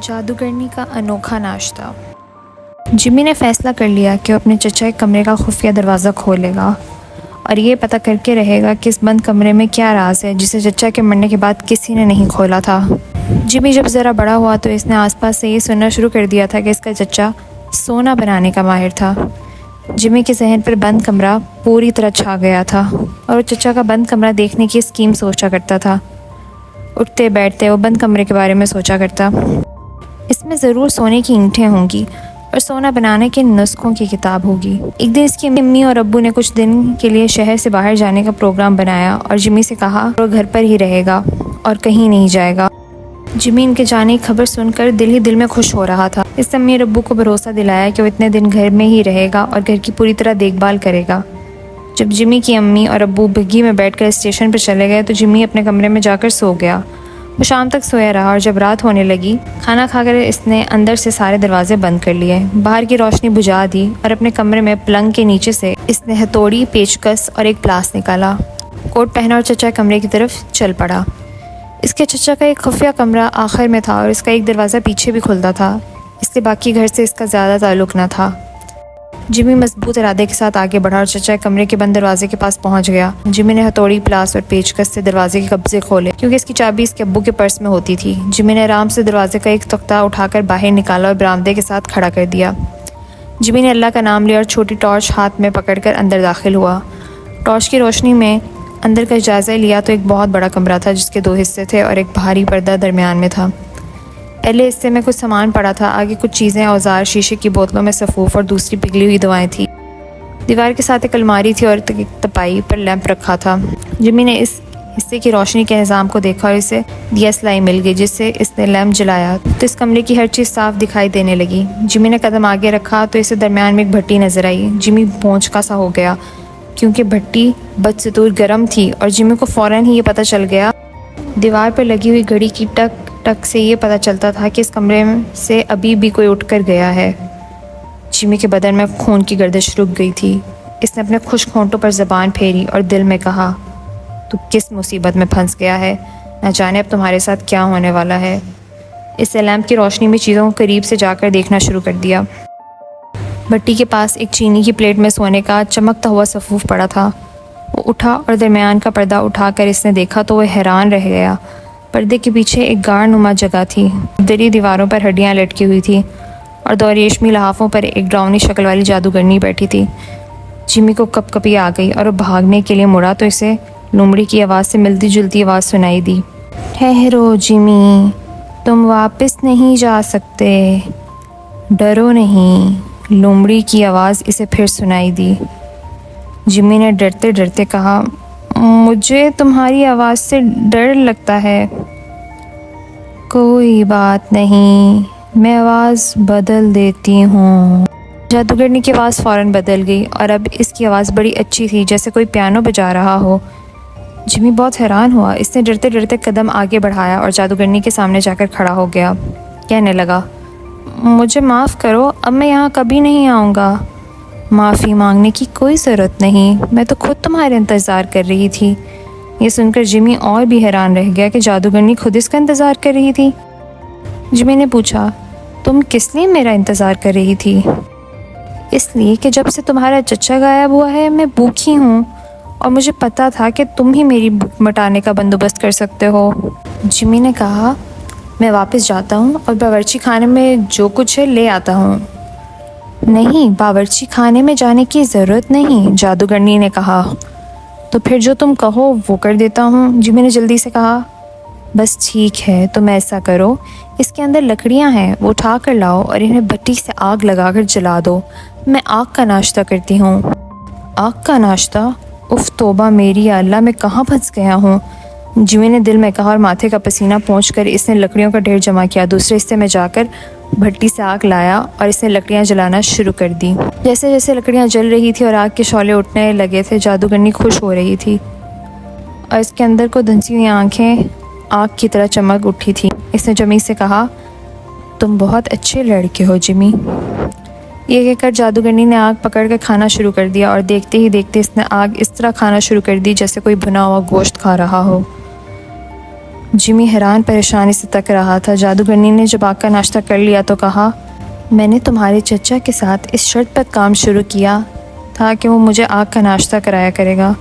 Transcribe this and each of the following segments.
जादूगरनी का अनोखा नाश्ता। जिमी ने फैसला कर लिया कि वो अपने चचा के कमरे का खुफिया दरवाज़ा खोलेगा और ये पता करके रहेगा कि इस बंद कमरे में क्या राज है जिसे चचा के मरने के बाद किसी ने नहीं खोला था। जिमी जब ज़रा बड़ा हुआ तो इसने आसपास से ये सुनना शुरू कर दिया था कि इसका चचा सोना बनाने का माहिर था। जिमी के जहन पर बंद कमरा पूरी तरह छा गया था और वो चचा का बंद कमरा देखने की स्कीम सोचा करता था। उठते बैठते वो बंद कमरे के बारे में सोचा करता। इसमें ज़रूर सोने की ईंटें होंगी और सोना बनाने के नुस्खों की किताब होगी। एक दिन इसकी अम्मी और अब्बू ने कुछ दिन के लिए शहर से बाहर जाने का प्रोग्राम बनाया और जिमी से कहा वो घर पर ही रहेगा और कहीं नहीं जाएगा। जिमी इनके जाने की खबर सुनकर दिल ही दिल में खुश हो रहा था। इसने अम्मी और अब्बू को भरोसा दिलाया कि वो इतने दिन घर में ही रहेगा और घर की पूरी तरह देखभाल करेगा। जब जिमी की अम्मी और अब्बू बग्गी में बैठकर स्टेशन पर चले गए तो जिमी अपने कमरे में जाकर सो गया। वो शाम तक सोया रहा और जब रात होने लगी खाना खाकर इसने अंदर से सारे दरवाजे बंद कर लिए, बाहर की रोशनी बुझा दी और अपने कमरे में पलंग के नीचे से इसने हथौड़ी, पेचकस और एक प्लास निकाला, कोट पहना और चचा कमरे की तरफ चल पड़ा। इसके चचा का एक खुफिया कमरा आखिर में था और इसका एक दरवाज़ा पीछे भी खुलता था, इसलिए बाकी घर से इसका ज़्यादा ताल्लुक़ न था। जिमी मजबूत इरादे के साथ आगे बढ़ा और चचा कमरे के बंद दरवाजे के पास पहुंच गया। जिमी ने हथौड़ी, प्लास और पेचकस से दरवाजे के कब्जे खोले क्योंकि इसकी चाबी इसके अब्बू के पर्स में होती थी। जिमी ने आराम से दरवाजे का एक तख्ता उठाकर बाहर निकाला और बरामदे के साथ खड़ा कर दिया। जिमी ने अल्लाह का नाम लिया और छोटी टॉर्च हाथ में पकड़कर अंदर दाखिल हुआ। टॉर्च की रोशनी में अंदर का जायज़ा लिया तो एक बहुत बड़ा कमरा था जिसके 2 हिस्से थे और एक भारी पर्दा दरमियान में था। पहले हिस्से में कुछ सामान पड़ा था, आगे कुछ चीज़ें, औजार, शीशे की बोतलों में सफ़ूफ और दूसरी पिघली हुई दवाएं थी। दीवार के साथ एक अलमारी थी और तपाई पर लैंप रखा था। जिमी ने इस हिस्से की रोशनी के निज़ाम को देखा और इसे दिया सलाई मिल गई जिससे इसने लैंप जलाया तो इस कमरे की हर चीज़ साफ दिखाई देने लगी। जिमी ने कदम आगे रखा तो इसे दरमियान में एक भट्टी नज़र आई। जिमी भौंचका सा हो गया क्योंकि भट्टी बदस्तूर गर्म थी और जिमी को फ़ौरन ही ये पता चल गया। दीवार पर लगी हुई घड़ी की टक टक से ये पता चलता था कि इस कमरे से अभी भी कोई उठकर गया है। जिमी के बदन में खून की गर्दिश रुक गई थी। इसने अपने खुश्क होंठों पर ज़बान फेरी और दिल में कहा, तू किस मुसीबत में फंस गया है, न जाने अब तुम्हारे साथ क्या होने वाला है। इससे लैंप की रोशनी में चीज़ों को करीब से जाकर देखना शुरू कर दिया। भट्टी के पास एक चीनी की प्लेट में सोने का चमकता हुआ सफ़ूफ पड़ा था। वो उठा और दरमियान का पर्दा उठाकर इसने देखा तो वह हैरान रह गया। पर्दे के पीछे एक गाढ़ नुमा जगह थी। दरी दीवारों पर हड्डियाँ लटकी हुई थी और 2 रेशमी लहाफों पर एक डरावनी शक्ल वाली जादूगरनी बैठी थी। जिमी को कपकपी आ गई और वो भागने के लिए मुड़ा तो इसे लोमड़ी की आवाज़ से मिलती जुलती आवाज़ सुनाई दी, ठहरो जिमी, तुम वापस नहीं जा सकते, डरो नहीं। लोमड़ी की आवाज़ इसे फिर सुनाई दी। जिमी ने डरते डरते कहा, मुझे तुम्हारी आवाज़ से डर लगता है। कोई बात नहीं, मैं आवाज़ बदल देती हूँ। जादूगरनी की आवाज़ फ़ौरन बदल गई और अब इसकी आवाज़ बड़ी अच्छी थी, जैसे कोई पियानो बजा रहा हो। जिमी बहुत हैरान हुआ। इसने डरते डरते कदम आगे बढ़ाया और जादूगरनी के सामने जाकर खड़ा हो गया। कहने लगा, मुझे माफ़ करो, अब मैं यहाँ कभी नहीं आऊँगा। माफ़ी मांगने की कोई ज़रूरत नहीं, मैं तो खुद तुम्हारे इंतज़ार कर रही थी। ये सुनकर जिमी और भी हैरान रह गया कि जादूगरनी खुद इसका इंतज़ार कर रही थी। जिमी ने पूछा, तुम किस लिए मेरा इंतज़ार कर रही थी? इसलिए कि जब से तुम्हारा चचा गायब हुआ है मैं भूखी हूँ और मुझे पता था कि तुम ही मेरी भूख मिटाने का बंदोबस्त कर सकते हो। जिमी ने कहा, मैं वापस जाता हूँ और बावर्ची खाने में जो कुछ है ले आता हूँ। नहीं, बावर्ची खाने में जाने की ज़रूरत नहीं, जादूगरनी ने कहा। तो फिर जो तुम कहो वो कर देता हूँ, जिमी ने जल्दी से कहा। बस ठीक है, तुम ऐसा करो, इसके अंदर लकड़ियाँ हैं, वो उठा कर लाओ और इन्हें भट्टी से आग लगाकर जला दो। मैं आग का नाश्ता करती हूँ। आग का नाश्ता? उफ़ तौबा मेरी अल्लाह, मैं कहाँ फंस गया हूँ, जिमी ने दिल में कहा और माथे का पसीना पोंछकर इसने लकड़ियों का ढेर जमा किया। दूसरे हिस्से में जाकर भट्टी से आग लाया और इसने लकड़ियाँ जलाना शुरू कर दी। जैसे जैसे लकड़ियाँ जल रही थी और आग के शौले उठने लगे थे, जादूगरनी खुश हो रही थी और इसके अंदर को धंसी हुई आँखें आग की तरह चमक उठी थी। इसने जिमी से कहा, तुम बहुत अच्छे लड़के हो जिमी। ये कहकर जादूगरनी ने आग पकड़कर खाना शुरू कर दिया और देखते ही देखते इसने आग इस तरह खाना शुरू कर दी जैसे कोई भुना हुआ गोश्त खा रहा हो। जिमी हैरान परेशानी से तक रहा था। जादूगरनी ने जब आग का नाश्ता कर लिया तो कहा, मैंने तुम्हारे चचा के साथ इस शर्त पर काम शुरू किया था कि वो मुझे आग का नाश्ता कराया करेगा।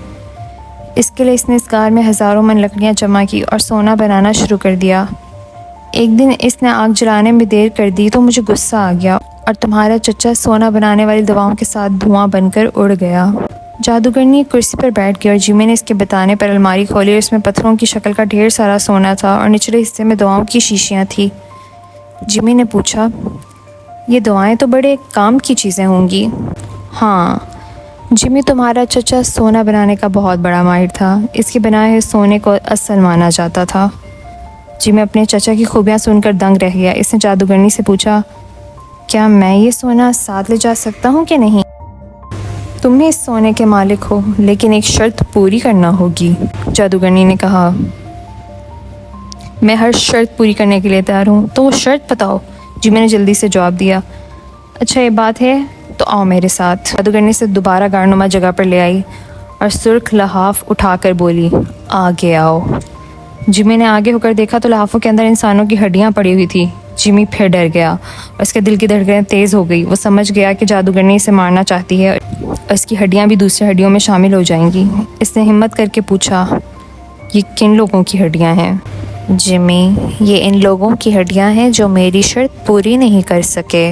इसके लिए इसने इस गार में हज़ारों मन लकड़ियाँ जमा की और सोना बनाना शुरू कर दिया। एक दिन इसने आग जलाने में देर कर दी तो मुझे गुस्सा आ गया और तुम्हारा चचा सोना बनाने वाली दवाओं के साथ धुआं बनकर उड़ गया। जादूगरनी कुर्सी पर बैठ गई और जिमी ने इसके बताने पर अलमारी खोली और इसमें पत्थरों की शक्ल का ढेर सारा सोना था और निचले हिस्से में दवाओं की शीशियाँ थी। जिमी ने पूछा, ये दवाएं तो बड़े काम की चीज़ें होंगी। हाँ जिमी, तुम्हारा चचा सोना बनाने का बहुत बड़ा माहिर था। इसके बनाए हुए सोने को असल माना जाता था। जिमी अपने चचा की खूबियाँ सुनकर दंग रह गया। इसने जादूगरनी से पूछा, क्या मैं ये सोना साथ ले जा सकता हूँ कि नहीं? तुम इस सोने के मालिक हो, लेकिन एक शर्त पूरी करना होगी। जादूगरनी ने कहा, मैं हर शर्त पूरी करने के लिए तैयार हूँ, तो वो शर्त बताओ। जिमी ने जल्दी से जवाब दिया, अच्छा ये बात है तो आओ मेरे साथ। जादूगरनी से दोबारा गारनुमा जगह पर ले आई और सुर्ख लहाफ उठाकर बोली, आगे आओ। जिमी ने आगे होकर देखा तो लहाफों के अंदर इंसानों की हड्डियाँ पड़ी हुई थी। जिमी फिर डर गया और उसके दिल की धड़कनें तेज़ हो गई। वो समझ गया कि जादूगरनी इसे मारना चाहती है और इसकी हड्डियाँ भी दूसरी हड्डियों में शामिल हो जाएंगी। इसने हिम्मत करके पूछा, ये किन लोगों की हड्डियाँ हैं? जिमी, ये इन लोगों की हड्डियाँ हैं जो मेरी शर्त पूरी नहीं कर सके।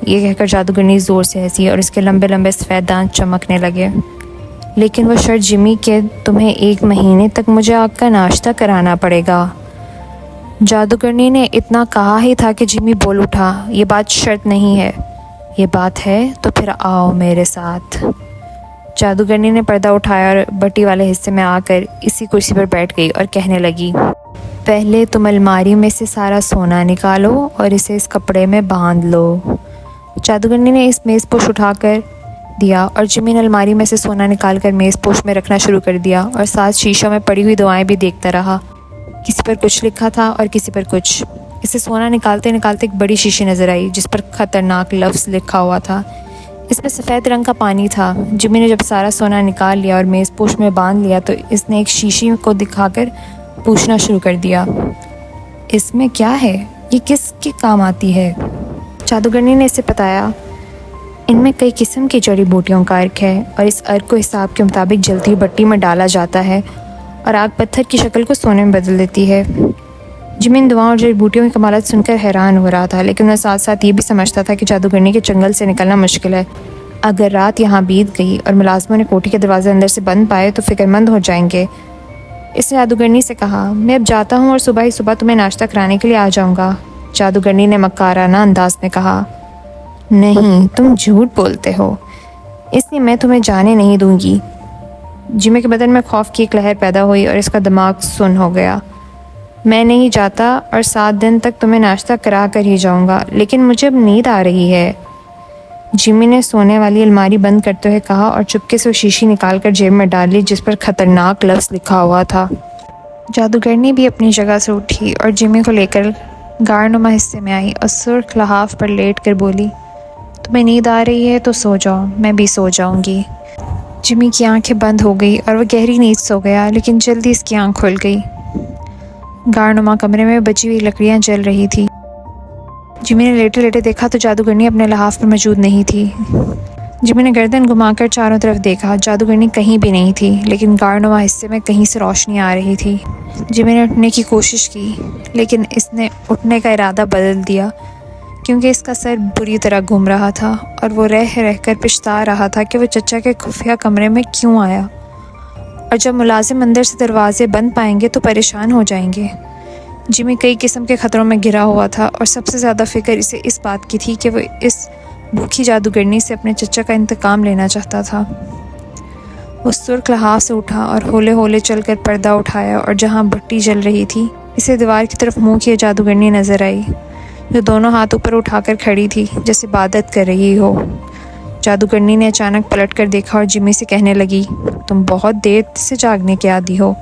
ये कहकर जादूगरनी ज़ोर से हंसी और इसके लंबे लंबे सफ़ेद दांत चमकने लगे। लेकिन वो शर्त जिमी के तुम्हें 1 महीने तक मुझे आग का नाश्ता कराना पड़ेगा। जादूगरनी ने इतना कहा ही था कि जिमी बोल उठा, ये बात शर्त नहीं है। ये बात है तो फिर आओ मेरे साथ। जादूगरनी ने पर्दा उठाया और बट्टी वाले हिस्से में आकर इसी कुर्सी पर बैठ गई और कहने लगी, पहले तुम अलमारी में से सारा सोना निकालो और इसे इस कपड़े में बांध लो। जादूगरनी ने इस मेज़पोश उठाकर दिया और जिमी ने अलमारी में से सोना निकालकर मेज़पोश में रखना शुरू कर दिया और साथ शीशों में पड़ी हुई दवाएं भी देखता रहा। किसी पर कुछ लिखा था और किसी पर कुछ। इसे सोना निकालते निकालते एक बड़ी शीशी नज़र आई जिस पर ख़तरनाक लफ्ज़ लिखा हुआ था। इसमें सफ़ेद रंग का पानी था। जिमी ने जब सारा सोना निकाल लिया और मेज़पोश में बांध लिया तो इसने एक शीशी को दिखाकर पूछना शुरू कर दिया, इसमें क्या है? ये किसके काम आती है? जादूगरनी ने इसे बताया, इनमें कई किस्म की जड़ी बूटियों का अर्क है और इस अर्क को हिसाब के मुताबिक जलती हुई भट्टी में डाला जाता है और आग पत्थर की शक्ल को सोने में बदल देती है। जिमी इन दवाओं और जड़ी बूटियों की कमालात सुनकर हैरान हो रहा था, लेकिन वह साथ साथ ये भी समझता था कि जादूगरनी के जंगल से निकलना मुश्किल है। अगर रात यहाँ बीत गई और मुलाजमों ने कोठी के दरवाजे अंदर से बंद पाए तो फिक्रमंद हो जाएंगे। इसने जादूगरनी से कहा, मैं अब जाता हूँ और सुबह ही सुबह तुम्हें नाश्ता कराने के लिए आ जाऊँगा। जादूगरनी ने मक्काराना अंदाज में कहा, नहीं, तुम झूठ बोलते हो, इसलिए मैं तुम्हें जाने नहीं दूंगी। जिमी के बदन में खौफ की एक लहर पैदा हुई और इसका दिमाग सुन्न हो गया। मैं नहीं जाता और 7 दिन तक तुम्हें नाश्ता करा कर ही जाऊंगा, लेकिन मुझे अब नींद आ रही है। जिमी ने सोने वाली अलमारी बंद करते हुए कहा और चुपके से वो शीशी निकालकर जेब में डाल ली जिस पर ख़तरनाक लफ्ज़ लिखा हुआ था। जादूगरनी भी अपनी जगह से उठी और जिमी को लेकर गारनुमा हिस्से में आई और सुर्ख लहाफ पर लेट कर बोली, तुम्हें नींद आ रही है तो सो जाओ, मैं भी सो जाऊंगी। जिमी की आंखें बंद हो गई और वह गहरी नींद सो गया, लेकिन जल्दी इसकी आंख खुल गई। गारनुमा कमरे में बची हुई लकड़ियां जल रही थी। जिमी ने लेटे लेटे देखा तो जादूगरनी अपने लहाफ पर मौजूद नहीं थी। जिमी ने गर्दन घुमाकर चारों तरफ देखा। जादूगरनी कहीं भी नहीं थी, लेकिन गारनुमा हिस्से में कहीं से रोशनी आ रही थी। जिमी ने उठने की कोशिश की, लेकिन इसने उठने का इरादा बदल दिया क्योंकि इसका सर बुरी तरह घूम रहा था और वो रह रहकर पछता रहा था कि वो चचा के खुफिया कमरे में क्यों आया, और जब मुलाजिम अंदर से दरवाजे बंद पाएंगे तो परेशान हो जाएंगे। जिमी कई किस्म के ख़तरों में घिरा हुआ था और सबसे ज़्यादा फ़िक्र इसे इस बात की थी कि वो इस भूखी जादूगरनी से अपने चचा का इंतकाम लेना चाहता था। वो सुर्ख लहाफ से उठा और होले होले चलकर पर्दा उठाया और जहाँ भट्टी जल रही थी इसे दीवार की तरफ मुँह किए जादूगरनी नज़र आई, जो दोनों हाथ ऊपर उठाकर खड़ी थी जैसे इबादत कर रही हो। जादूगरनी ने अचानक पलट कर देखा और जिमी से कहने लगी, तुम बहुत देर से जागने के आदी हो,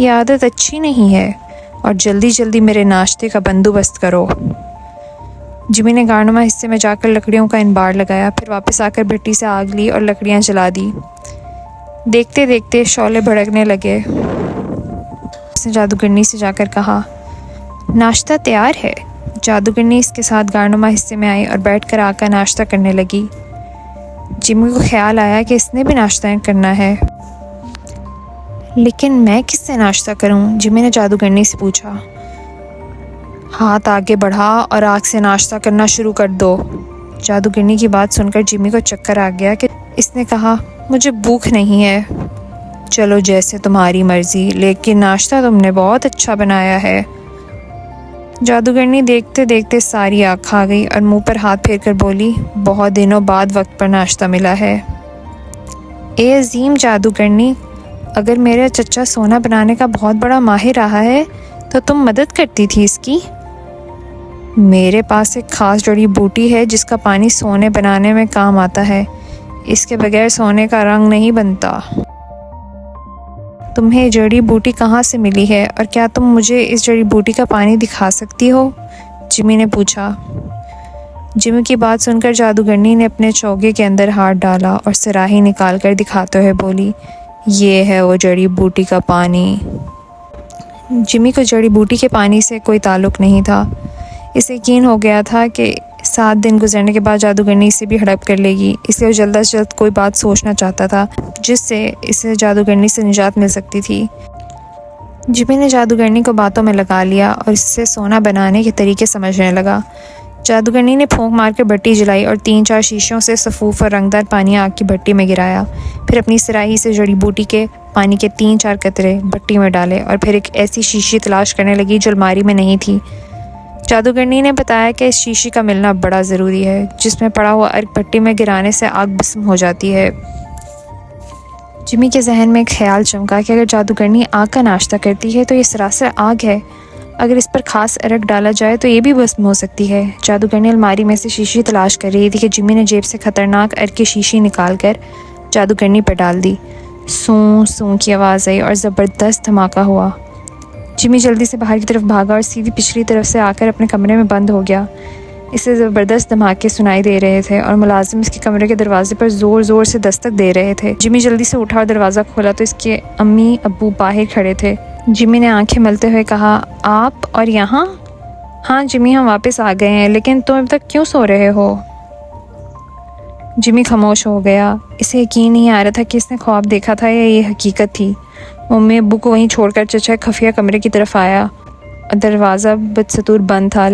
ये आदत अच्छी नहीं है और जल्दी जल्दी मेरे नाश्ते का बंदोबस्त करो। जिमी ने गारनुमा हिस्से में जाकर लकड़ियों का इंबार लगाया, फिर वापस आकर भट्टी से आग ली और लकड़ियां जला दी। देखते देखते शौले भड़कने लगे। इसने जादूगरनी से जाकर कहा, नाश्ता तैयार है। जादूगरनी इसके साथ गारनुमा हिस्से में आई और बैठकर आकर नाश्ता करने लगी। जिमी को ख्याल आया कि इसने भी नाश्ता करना है। लेकिन मैं किससे नाश्ता करूं? जिमी ने जादूगरनी से पूछा। हाथ आगे बढ़ा और आग से नाश्ता करना शुरू कर दो। जादूगरनी की बात सुनकर जिमी को चक्कर आ गया कि इसने कहा, मुझे भूख नहीं है। चलो जैसे तुम्हारी मर्जी, लेकिन नाश्ता तुमने बहुत अच्छा बनाया है। जादूगरनी देखते देखते सारी आग खा गई और मुंह पर हाथ फेरकर बोली, बहुत दिनों बाद वक्त पर नाश्ता मिला है। ए अजीम जादूगरनी, अगर मेरा चचा सोना बनाने का बहुत बड़ा माहिर रहा है तो तुम मदद करती थी इसकी। मेरे पास एक ख़ास जड़ी बूटी है जिसका पानी सोने बनाने में काम आता है। इसके बगैर सोने का रंग नहीं बनता। तुम्हें जड़ी बूटी कहाँ से मिली है और क्या तुम मुझे इस जड़ी बूटी का पानी दिखा सकती हो? जिमी ने पूछा। जिमी की बात सुनकर जादूगरनी ने अपने चौगे के अंदर हाथ डाला और सराही निकाल कर दिखाते हुए बोली, ये है वो जड़ी बूटी का पानी। जिमी को जड़ी बूटी के पानी से कोई ताल्लुक़ नहीं था। इसे यकीन हो गया था कि 7 दिन गुजरने के बाद जादूगरनी इसे भी हड़प कर लेगी, इसलिए वो जल्द से जल्द कोई बात सोचना चाहता था जिससे इसे जादूगरनी से निजात मिल सकती थी। जिमी ने जादूगरनी को बातों में लगा लिया और इससे सोना बनाने के तरीके समझने लगा। जादूगरनी ने फूंक मारकर भट्टी जलाई और 3-4 शीशियों से सफ़ूफ और रंगदार पानी आग की भट्टी में गिराया। फिर अपनी सराही से जड़ी बूटी के पानी के 3-4 कतरे भट्टी में डाले और फिर एक ऐसी शीशी तलाश करने लगी जो अलमारी में नहीं थी। जादूगरनी ने बताया कि इस शीशी का मिलना बड़ा ज़रूरी है, जिसमें पड़ा हुआ अर्क भट्टी में गिराने से आग भस्म हो जाती है। जिमी के जहन में एक ख्याल चमका कि अगर जादूगरनी आग का नाश्ता करती है तो ये सरासर आग है। अगर इस पर ख़ास अर्क डाला जाए तो ये भी भस्म हो सकती है। जादूगरनी अलमारी में से शीशी तलाश कर रही थी कि जिमी ने जेब से ख़तरनाक अर्क की शीशी निकाल कर जादूगरनी पर डाल दी। सूं सूं की आवाज़ आई और ज़बरदस्त धमाका हुआ। जिमी जल्दी से बाहर की तरफ भागा और सीधी पिछली तरफ से आकर अपने कमरे में बंद हो गया। इसे ज़बरदस्त धमाके सुनाई दे रहे थे और मुलाजिम इसके कमरे के दरवाजे पर ज़ोर ज़ोर से दस्तक दे रहे थे। जिमी जल्दी से उठा और दरवाज़ा खोला तो इसके अम्मी अब्बू बाहर खड़े थे। जिमी ने आंखें मलते हुए कहा, आप और यहाँ? हाँ जिमी, हम वापस आ गए हैं, लेकिन तुम अब तक क्यों सो रहे हो? जिमी खामोश हो गया। इसे यकीन नहीं आ रहा था कि इसने ख्वाब देखा था या ये हकीकत थी। मम्मी अब्बू को वहीं छोड़कर चचा खफिया कमरे की तरफ आया। दरवाज़ा बदस्तूर बंद था,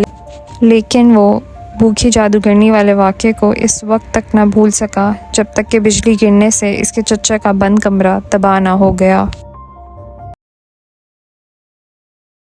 लेकिन वो भूखी जादूगरनी वाले वाक़े को इस वक्त तक ना भूल सका जब तक कि बिजली गिरने से इसके चचा का बंद कमरा तबाह ना हो गया।